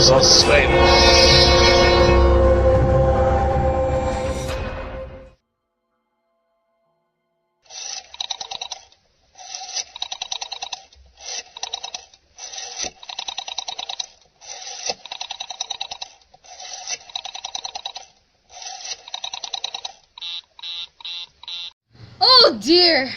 Suspense. Oh dear!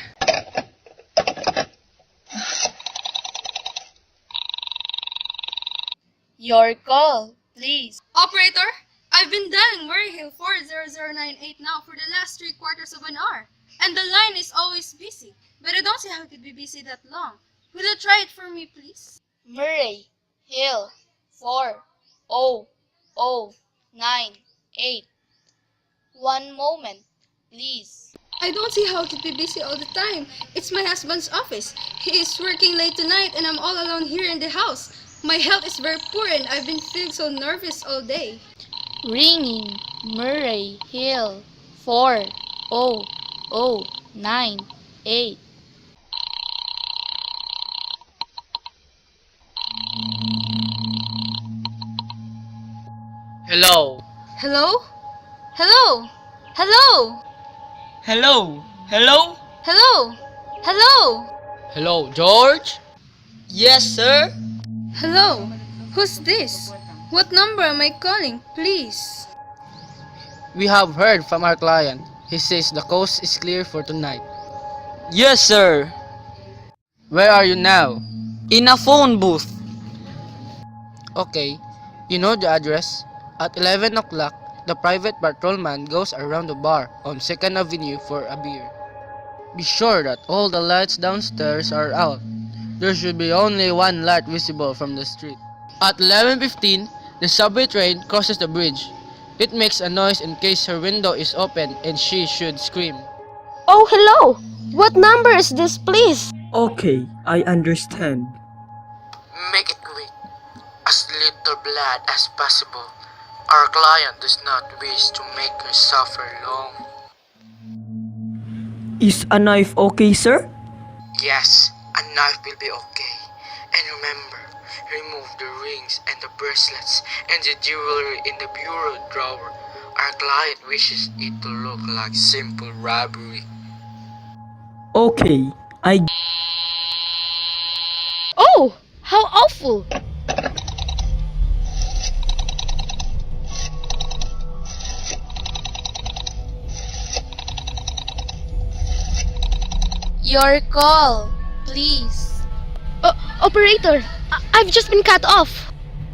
Your call, please. Operator, I've been dialing Murray Hill 40098 now for the last 3/4 of an hour, and the line is always busy. But I don't see how it could be busy that long. Will you try it for me, please? Murray Hill 40098. One moment, please. I don't see how it could be busy all the time. It's my husband's office. He is working late tonight, and I'm all alone here in the house. My health is very poor, and I've been feeling so nervous all day. Ringing Murray Hill 40098. Hello. Hello? Hello? Hello? Hello. Hello. Hello? Hello? Hello, George? Yes, sir. Hello? Who's this? What number am I calling, please? We have heard from our client. He says the coast is clear for tonight. Yes, sir. Where are you now? In a phone booth. Okay, you know the address? At 11 o'clock, the private patrolman goes around the bar on 2nd Avenue for a beer. Be sure that all the lights downstairs are out. There should be only one light visible from the street. At 11:15, the subway train crosses the bridge. It makes a noise in case her window is open and she should scream. Oh, hello! What number is this, please? Okay, I understand. Make it quick. As little blood as possible. Our client does not wish to make her suffer long. Is a knife okay, sir? Yes, a knife will be okay. And remember, remove the rings and the bracelets and the jewelry in the bureau drawer. Our client wishes it to look like simple robbery. Okay, Oh, how awful! Your call, please. Operator, I've just been cut off.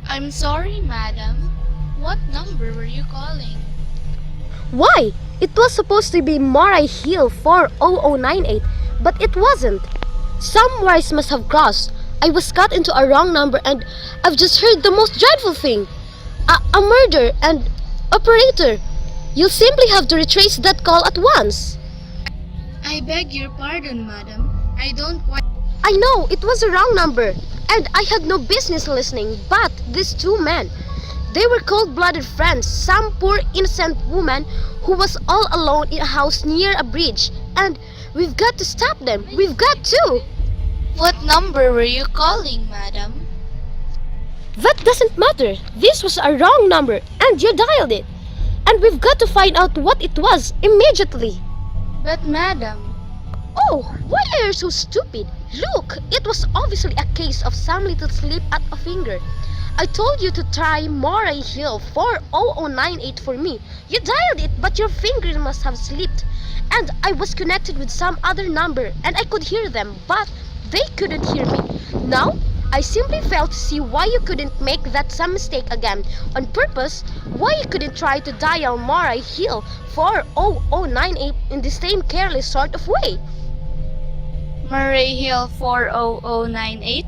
I'm sorry, madam. What number were you calling? Why? It was supposed to be Murray Hill 40098, but it wasn't. Some wires must have crossed. I was cut into a wrong number, and I've just heard the most dreadful thing. A murder, and operator, you'll simply have to retrace that call at once. I beg your pardon, madam. I don't quite... I know it was a wrong number, and I had no business listening, but these two men, they were cold-blooded friends, some poor innocent woman who was all alone in a house near a bridge, and we've got to stop them. We've got to. What number were you calling, madam? That doesn't matter. This was a wrong number, and you dialed it. And we've got to find out what it was immediately. But madam... Oh, why are you so stupid? Look, it was obviously a case of some little slip at a finger. I told you to try Murray Hill 40098 for me. You dialed it, but your finger must have slipped. And I was connected with some other number, and I could hear them, but they couldn't hear me. Now, I simply failed to see why you couldn't make that same mistake again on purpose, why you couldn't try to dial Murray Hill 40098 in the same careless sort of way. Murray Hill 40098?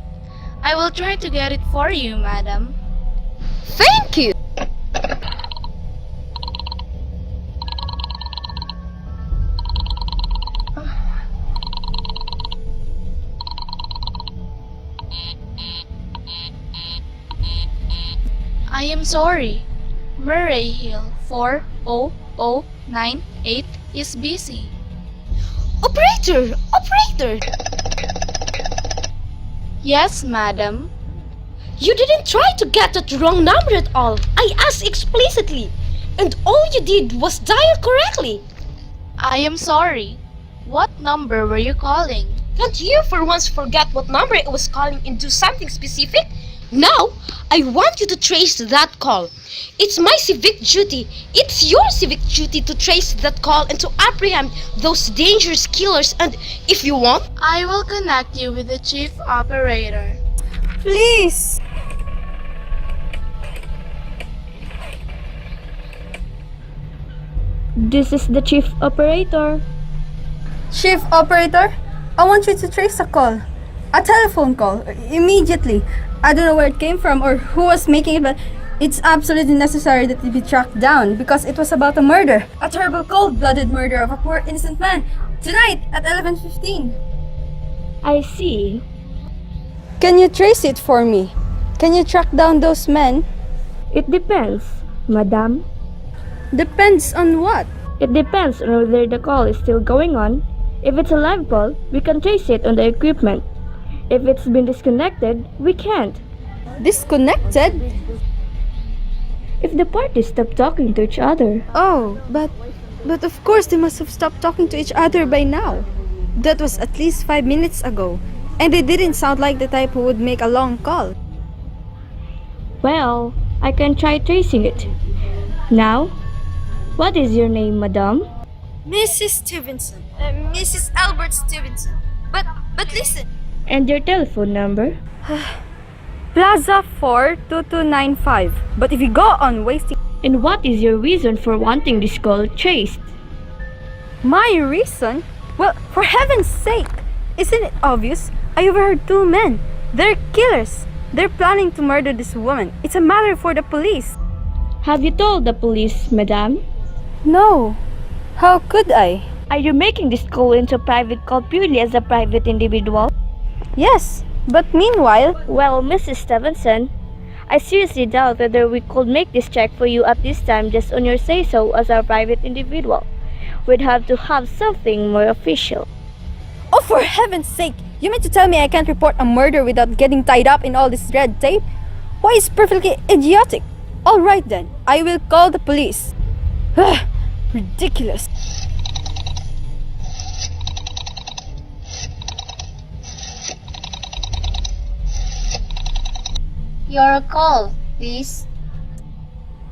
I will try to get it for you, madam. Thank you! I am sorry. Murray Hill 40098 is busy. Operator! Operator! Yes, madam. You didn't try to get that wrong number at all. I asked explicitly. And all you did was dial correctly. I am sorry. What number were you calling? Can't you for once forget what number I was calling and do something specific? Now, I want you to trace that call. It's my civic duty. It's your civic duty to trace that call and to apprehend those dangerous killers. And if you want, I will connect you with the chief operator. Please! This is the chief operator. Chief Operator, I want you to trace a call. A telephone call. Immediately. I don't know where it came from or who was making it, but it's absolutely necessary that it be tracked down because it was about a murder. A terrible cold-blooded murder of a poor innocent man. Tonight at 11:15. I see. Can you trace it for me? Can you track down those men? It depends, madam. Depends on what? It depends on whether the call is still going on. If it's a live call, we can trace it on the equipment. If it's been disconnected, we can't. Disconnected? If the parties stop talking to each other. Oh, but of course they must have stopped talking to each other by now. That was at least 5 minutes ago. And they didn't sound like the type who would make a long call. Well, I can try tracing it. Now, what is your name, madam? Mrs. Stevenson. Mrs. Albert Stevenson. But listen. And your telephone number? Plaza 42295. But if you go on wasting And what is your reason for wanting this call traced? my reason, well, for heaven's sake, isn't it obvious? I overheard 2 men. They're killers. They're planning to murder this woman. It's a matter for the police. Have you told the police, madam? No. How could I? Are you making this call into a private call purely as a private individual? Yes, but meanwhile, Well, Mrs. Stevenson, I seriously doubt whether we could make this check for you at this time just on your say-so as a private individual. We'd have to have something more official. oh, for heaven's sake, you mean to tell me I can't report a murder without getting tied up in all this red tape? Why, it's perfectly idiotic. All right then, I will call the police. Ridiculous. Your call, please.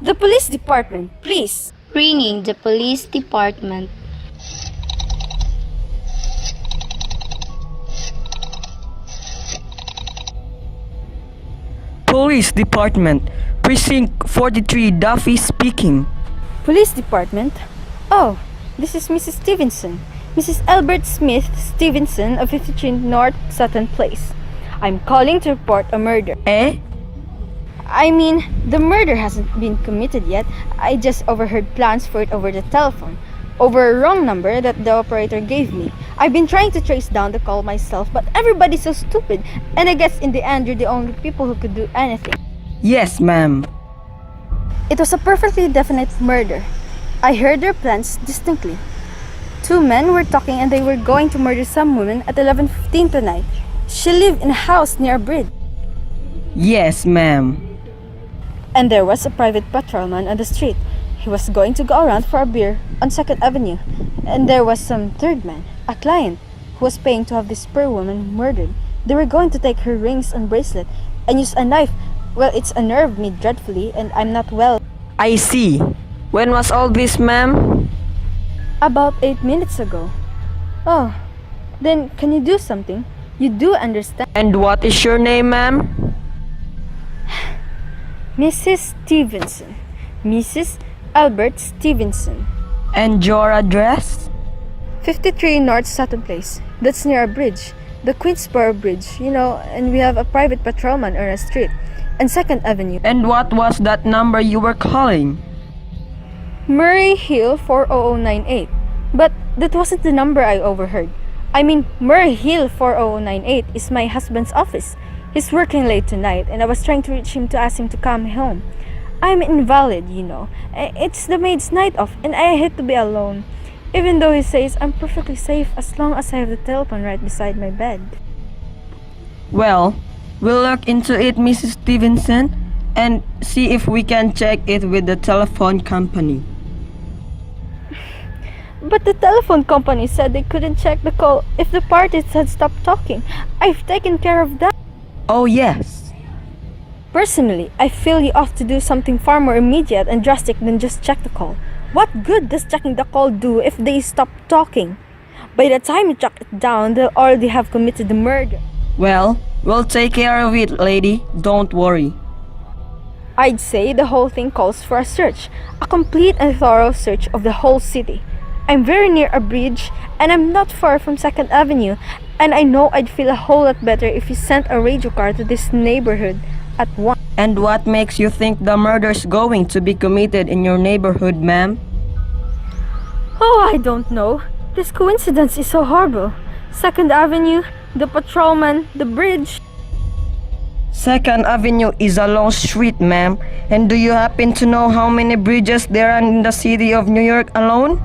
The police department, please. Ringing the police department. Police Department, Precinct 43, Duffy speaking. Police department? Oh, this is Mrs. Stevenson. Mrs. Albert Smith Stevenson of 53 North Sutton Place. I'm calling to report a murder. Eh? I mean, the murder hasn't been committed yet. I just overheard plans for it over the telephone. Over a wrong number that the operator gave me. I've been trying to trace down the call myself, but everybody's so stupid. And I guess in the end, you're the only people who could do anything. Yes, ma'am. It was a perfectly definite murder. I heard their plans distinctly. 2 men were talking and they were going to murder some woman at 11:15 tonight. She lived in a house near a bridge. Yes, ma'am. And there was a private patrolman on the street. He was going to go around for a beer on 2nd Avenue. And there was some third man, a client, who was paying to have this poor woman murdered. They were going to take her rings and bracelet and use a knife. Well, it's unnerved me dreadfully and I'm not well. I see. When was all this, ma'am? About 8 minutes ago. Oh, then can you do something? You do understand. And what is your name, ma'am? Mrs. Stevenson. Mrs. Albert Stevenson. And your address? 53 North Sutton Place. That's near a bridge. The Queensboro Bridge, you know, and we have a private patrolman on a street. And 2nd Avenue. And what was that number you were calling? Murray Hill 40098. But that wasn't the number I overheard. I mean, Murray Hill 40098 is my husband's office. He's working late tonight and I was trying to reach him to ask him to come home. I'm invalid, you know. It's the maid's night off and I hate to be alone. Even though he says I'm perfectly safe as long as I have the telephone right beside my bed. Well, We'll look into it, Mrs. Stevenson, and see if we can check it with the telephone company. But the telephone company said they couldn't check the call if the parties had stopped talking. I've taken care of that. Oh, yes. Personally, I feel you ought to do something far more immediate and drastic than just check the call. What good does checking the call do if they stop talking? By the time you track it down, they'll already have committed the murder. Well, we'll take care of it, lady. Don't worry. I'd say the whole thing calls for a search, a complete and thorough search of the whole city. I'm very near a bridge, and I'm not far from 2nd Avenue, and I know I'd feel a whole lot better if you sent a radio car to this neighborhood at once. And what makes you think the murder's going to be committed in your neighborhood, ma'am? Oh, I don't know. This coincidence is so horrible. 2nd Avenue, the patrolman, the bridge. 2nd Avenue is a long street, ma'am. And do you happen to know how many bridges there are in the city of New York alone?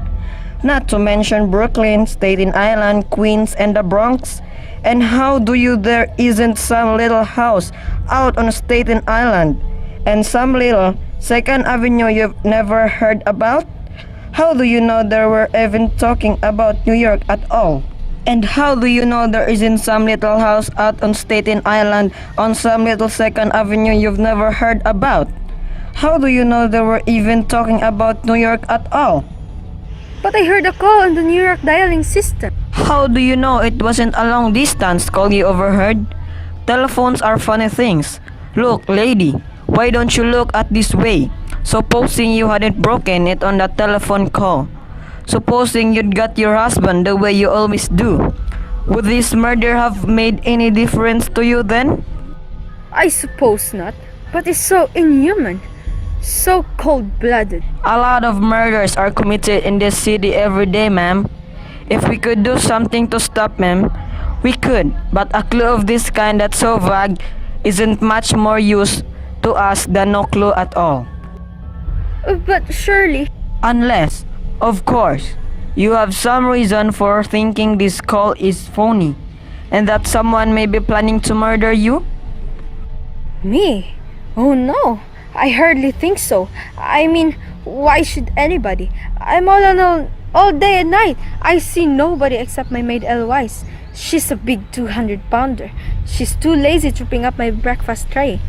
Not to mention Brooklyn, Staten Island, Queens, and the Bronx. And how do you there isn't some little house out on Staten Island and some little 2nd Avenue you've never heard about? How do you know they were even talking about New York at all? And how do you know there isn't some little house out on Staten Island on some little 2nd Avenue you've never heard about? How do you know they were even talking about New York at all? But I heard a call on the New York dialing system. How do you know it wasn't a long distance call you overheard? Telephones are funny things. Look, lady, why don't you look at this way? Supposing you hadn't broken it on that telephone call. Supposing you'd got your husband the way you always do. Would this murder have made any difference to you then? I suppose not, but it's so inhuman, so cold-blooded. A lot of murders are committed in this city every day, ma'am. If we could do something to stop them, we could. But a clue of this kind that's so vague isn't much more use to us than no clue at all. But surely... Unless, of course, you have some reason for thinking this call is phony and that someone may be planning to murder you? Me? Oh no, I hardly think so. I mean, why should anybody? I'm all alone all day and night. I see nobody except my maid Eloise. She's a big 200-pounder. She's too lazy to bring up my breakfast tray.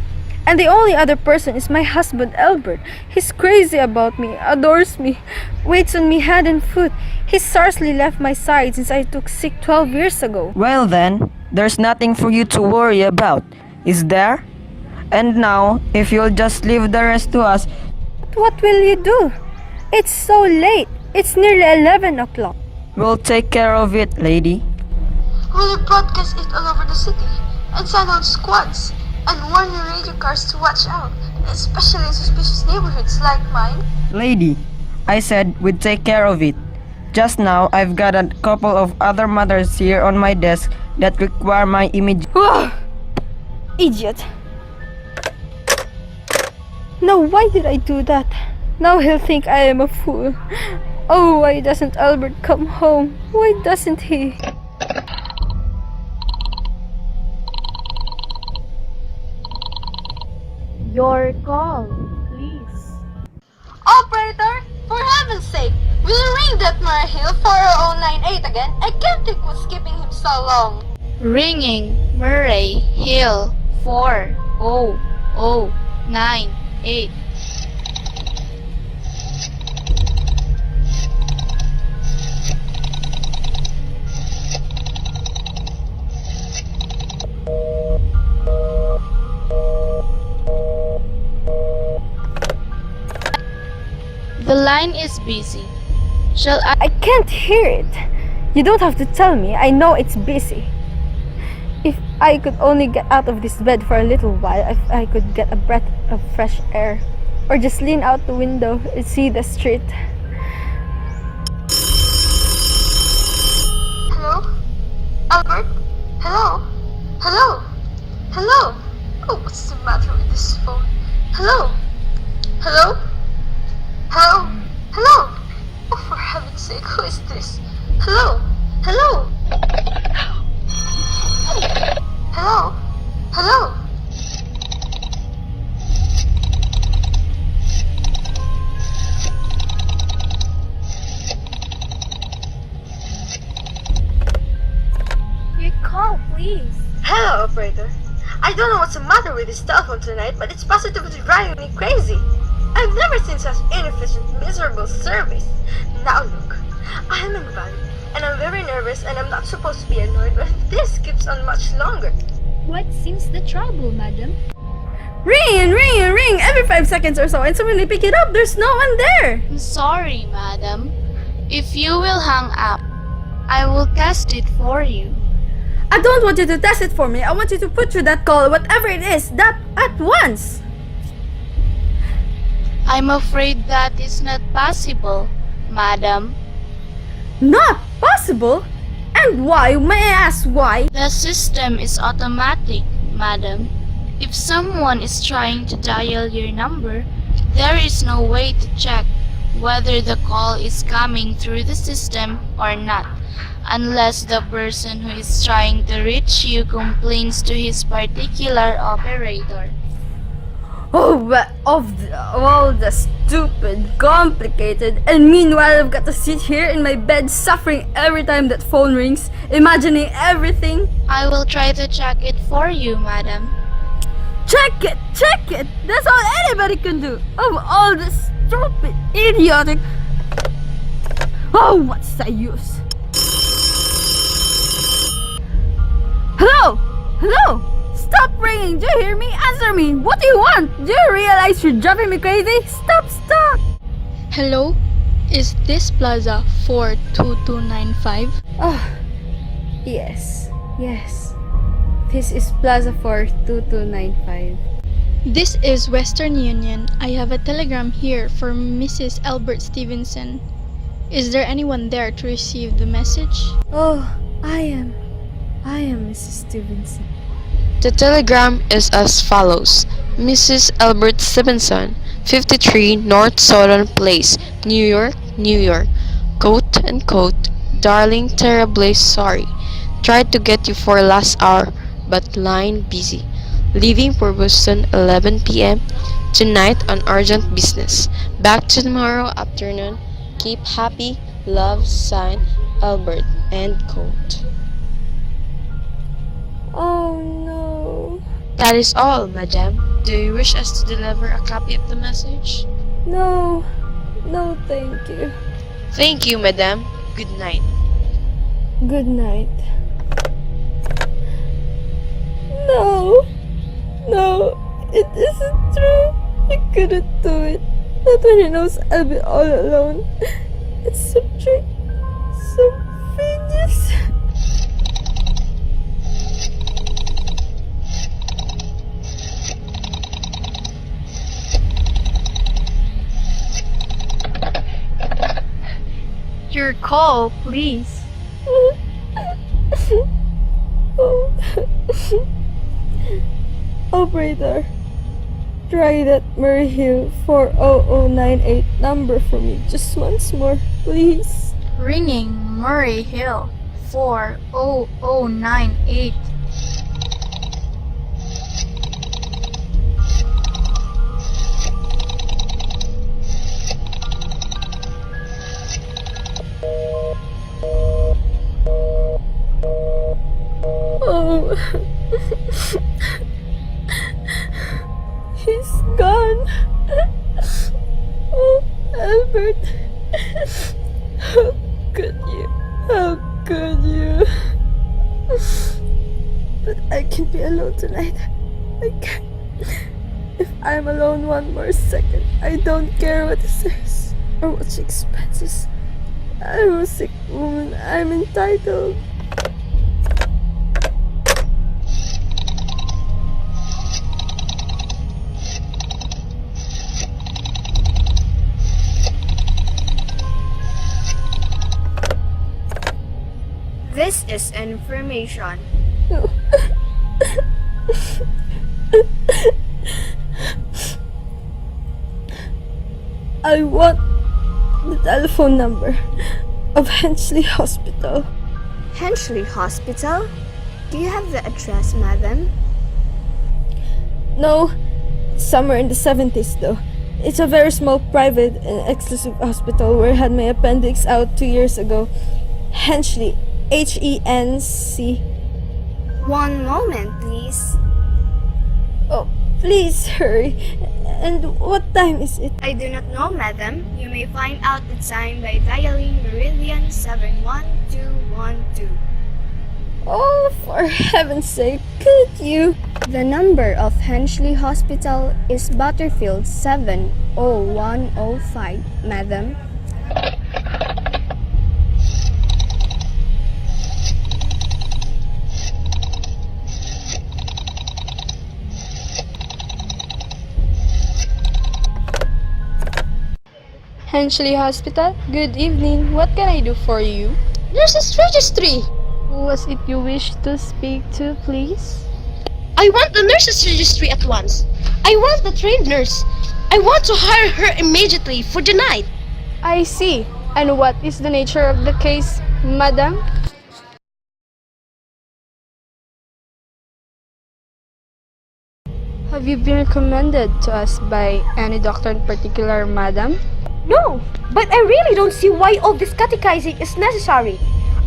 And the only other person is my husband Albert. He's crazy about me, adores me, waits on me hand and foot. He's scarcely left my side since I took sick 12 years ago. Well then, there's nothing for you to worry about, is there? And now, if you'll just leave the rest to us, What will you do? It's so late. It's nearly 11 o'clock. we'll take care of it, lady. Will you broadcast it all over the city and send out squads and warn your radio cars to watch out, especially in suspicious neighborhoods like mine? Lady, I said we'd take care of it. Just now, I've got a couple of other matters here on my desk that require my immediate... Idiot. Now why did I do that? Now he'll think I am a fool. Oh, why doesn't Albert come home? Why doesn't he? Your call, please. Operator, for heaven's sake, will you ring that Murray Hill 40098 again? I can't think what's keeping him so long. Ringing Murray Hill 40098. The line is busy. Shall I? I can't hear it. You don't have to tell me. I know it's busy. If I could only get out of this bed for a little while, if I could get a breath of fresh air, or just lean out the window and see the street. Hello? Albert? Hello? Hello? Hello? Oh, what's the matter with this phone? Hello? Hello? Hello? Hello? Oh, for heaven's sake, who is this? Hello? Hello? Hello? Hello? call, please. Hello, operator. I don't know what's the matter with this telephone tonight, but it's positively driving me crazy. I've never seen such inefficient, miserable service. Now look, I am invalid, and I'm very nervous, and I'm not supposed to be annoyed, but if this keeps on much longer. What seems the trouble, madam? Ring and ring and ring every 5 seconds or so, and so when I pick it up, there's no one there. I'm sorry, madam. If you will hang up, I will test it for you. I don't want you to test it for me. I want you to put through that call, whatever it is, that at once. I'm afraid that is not possible, madam. Not possible? And why? May I ask why? The system is automatic, madam. If someone is trying to dial your number, there is no way to check whether the call is coming through the system or not, unless the person who is trying to reach you complains to his particular operator. Oh, but of all the stupid, complicated, and meanwhile I've got to sit here in my bed suffering every time that phone rings, imagining everything. I will try to check it for you, madam. Check it! That's all anybody can do. Of all the stupid, idiotic... Oh, what's the use? Hello? Hello? Stop ringing! Do you hear me? Answer me! What do you want? Do you realize you're driving me crazy? Stop! Hello? Is this Plaza 42295? Oh, yes. This is Plaza 42295. This is Western Union. I have a telegram here for Mrs. Albert Stevenson. Is there anyone there to receive the message? Oh, I am Mrs. Stevenson. The telegram is as follows. Mrs. Albert Stevenson, 53 North Southern Place, New York, New York. Quote unquote, darling, terribly sorry. Tried to get you for last hour, but line busy. Leaving for Boston 11 p.m. tonight on urgent business. Back tomorrow afternoon. Keep happy. Love, signed, Albert. End quote. Oh no. That is all, madam. Do you wish us to deliver a copy of the message? No, thank you. Thank you, madam. Good night. Good night. No, it isn't true. He couldn't do it. Not when he knows I'll be all alone. It's some trick, some genius. Your call, please. Operator, try that Murray Hill 40098 number for me just once more, please. Ringing Murray Hill 40098. Oh, he's gone. Oh, Albert, how could you? How could you? But I can't be alone tonight. I can't. If I'm alone one more second, I don't care what he says or what she expenses. I'm a sick woman. I'm entitled. This is information. I want the telephone number of Hensley Hospital. Hensley Hospital? Do you have the address, madam? No, somewhere in the 70s though. It's a very small, private, and exclusive hospital where I had my appendix out 2 years ago. Hensley, Henc. One moment, please. Oh, please hurry. And what time is it? I do not know, madam. You may find out the time by dialing Meridian 71212. Oh, for heaven's sake, could you? The number of Hensley Hospital is Butterfield 70105, madam. Hensley Hospital, good evening. What can I do for you? Nurses registry. Who was it you wish to speak to, please? I want the nurses registry at once. I want the trained nurse. I want to hire her immediately for the night. I see. And what is the nature of the case, madam? Have you been recommended to us by any doctor in particular, madam? No, but I really don't see why all this catechizing is necessary.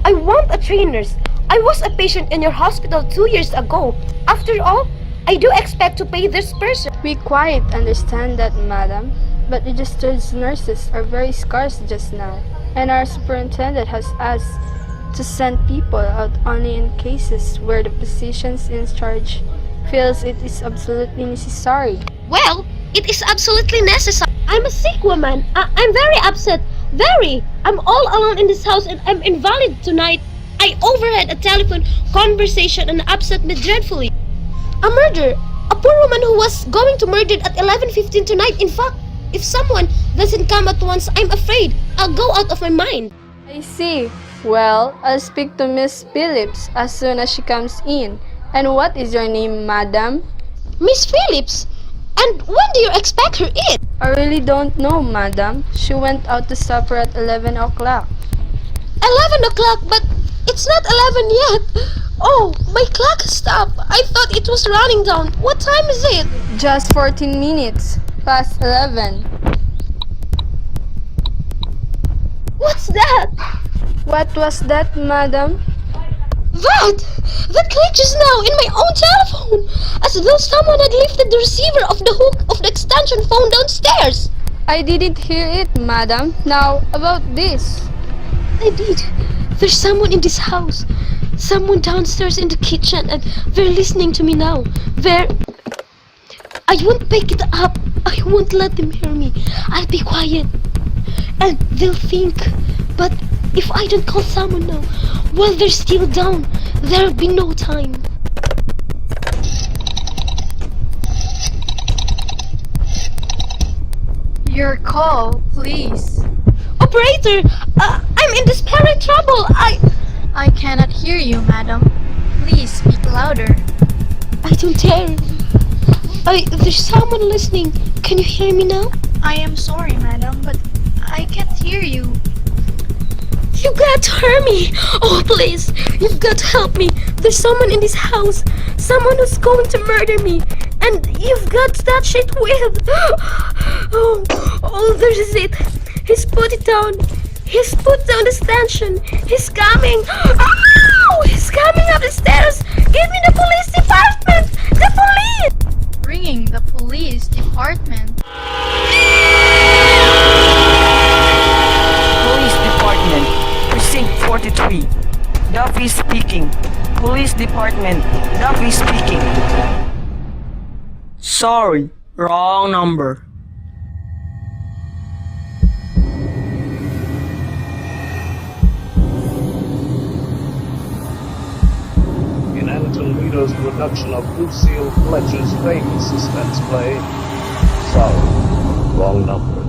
I want a trained nurse. I was a patient in your hospital 2 years ago. After all, I do expect to pay this person. We quite understand that, madam, but registered nurses are very scarce just now, and our superintendent has asked to send people out only in cases where the physicians in charge feels it is absolutely necessary. Well, it is absolutely necessary. I'm a sick woman. I'm very upset. Very. I'm all alone in this house and I'm invalid tonight. I overheard a telephone conversation and upset me dreadfully. A murder. A poor woman who was going to murder at 11:15 tonight. In fact, if someone doesn't come at once, I'm afraid I'll go out of my mind. I see. Well, I'll speak to Miss Phillips as soon as she comes in. And what is your name, madam? Miss Phillips? And when do you expect her in? I really don't know, madam. She went out to supper at 11 o'clock. 11 o'clock, but it's not 11 yet. Oh, my clock stopped. I thought it was running down. What time is it? Just 14 minutes past 11. What's that? What was that, madam? That clicked just now in my own telephone, as though someone had lifted the receiver off the hook of the extension phone downstairs. I didn't hear it, madam. Now, about this. I did. There's someone in this house. Someone downstairs in the kitchen, and they're listening to me now. I won't pick it up. I won't let them hear me. I'll be quiet. And they'll think. But if I don't call someone now, while they're still down, there'll be no time. Your call, please. Operator, I'm in desperate trouble. I cannot hear you, madam. Please speak louder. I don't dare. There's someone listening. Can you hear me now? I am sorry, madam, but I can't hear you. You got to hurt me. Oh, please. You've got to help me. There's someone in this house. Someone who's going to murder me. And you've got to touch it with. Oh, there's it. He's put it down. He's put down the stanchion. He's coming. Oh, he's coming up the stairs. Give me the police department. The police. Ringing the police department. Police Department, Precinct 43. Duffy speaking. Police Department, Duffy speaking. Sorry, wrong number. In Anton Guido's production of Lucille Fletcher's famous suspense play, Sorry, Wrong Number.